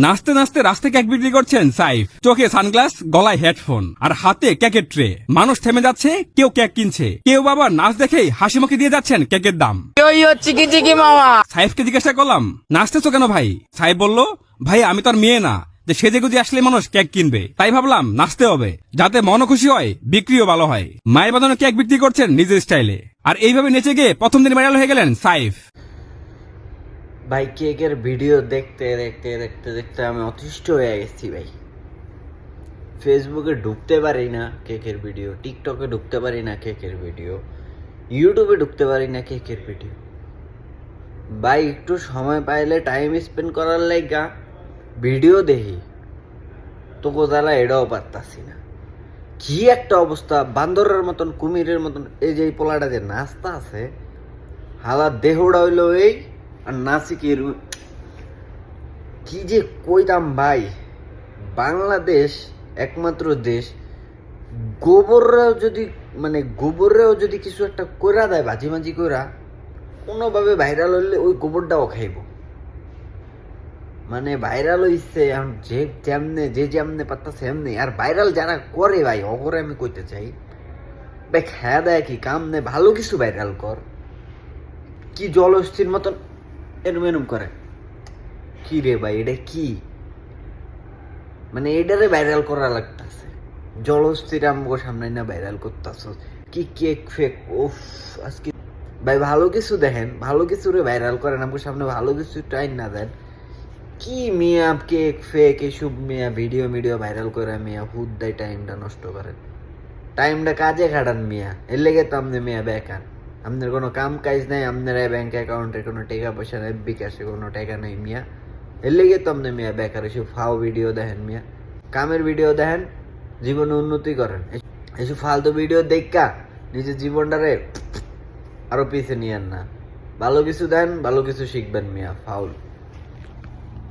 নাচতে নাচতে রাস্তায় কেক বিক্রি করছেন সাইফ, চোখে সানগ্লাস, গলায় হেডফোন আর হাতে কেকের ট্রে। মানুষ থেমে যাচ্ছে, কেউ কেক কিনছে, কেউ বাবা নাচ দেখেই হাসি মুখে দিয়ে যাচ্ছেন কেকের দাম। চিকি চিকি মামা। সাইফকে জিজ্ঞাসা করলাম, নাচতেছো কেন ভাই? সাইফ বলল, ভাই আমি তার মেয়ে না যে সেজে গুজে আসলে মানুষ কেক কিনবে, তাই ভাবলাম নাচতে হবে, যাতে মনও খুশি হয়, বিক্রিও ভালো হয়। মায়ের বাঁধানো কেক বিক্রি করছেন নিজের স্টাইলে, আর এইভাবে নেচে গিয়ে প্রথম দিন ভাইরাল হয়ে গেলেন সাইফ। ভাই কেকের ভিডিও দেখতে দেখতে দেখতে দেখতে আমি অতিষ্ঠ হয়ে গেছি ভাই। ফেসবুকে ঢুকতে পারি না কেকের ভিডিও, টিকটকে ঢুকতে পারি না কেকের ভিডিও, ইউটিউবে ঢুকতে পারি না কেকের ভিডিও। ভাই একটু সময় পাইলে টাইম স্পেন্ড করার লাইগা ভিডিও দেখি, তো কোথালা এটাও পারতাছি না। কি একটা অবস্থা, বান্দরের মতন, কুমিরের মতন। এই যে এই পোলাটা যে নাচতা আছে, হালার দেহটা হইলো এই, আর নাসিকের কি যে কইতাম ভাই। বাংলাদেশ একমাত্র দেশ, গোবররাও যদি কিছু একটা কইরা দেয়, ভাজি মাজি কইরা কোনোভাবে ভাইরাল হইলে ওই গোবরটাও খাইব। মানে ভাইরাল হইছে যে যেমনে পারতাছে এমনি। আর ভাইরাল যারা করে ভাই, অগরে আমি কইতে চাই ভাই, খেয়া দেয় কি কাম নেই, ভালো কিছু ভাইরাল কর। কি জলস্থির মতন এরম করে, কি রে ভাই এটা কি? মানে এটারে ভাইরাল করা লাগতেছে, জলস্থির আমগো সামনে না ভাইরাল করতেছ কি কেক ফেক। ওফ, আজকে ভাই ভালো কিছু দেখেন, ভালো কিছু রে ভাইরাল করেন, আমগো সামনে ভালো কিছু টাইম না দেন। কি মিয়া কেক ফেক এসব মিয়া ভিডিও ভাইরাল করে মিয়া হুদ দেয়, টাইমটা নষ্ট করেন, টাইমটা কাজে খাটান মিয়া। এর লেগে তো আপনি মিয়া বেকার, আপনার কোনো কাম কাজ নাই, আপনার ব্যাংক অ্যাকাউন্টে কোনো টাকা পয়সা নেই, বিকাশে কোনো টাকা নেই মিয়া। এর লেগে তো আপনি মিয়া বেকার। এসব ফাও ভিডিও দেখেন মিয়া, কামের ভিডিও দেখেন, জীবনে উন্নতি করেন। এসব ফালতু ভিডিও দেখা নিজের জীবনটারে আরো পিছিয়ে নিয়েন না। ভালো কিছু দেন, ভালো কিছু শিখবেন মিয়া, ফাউল।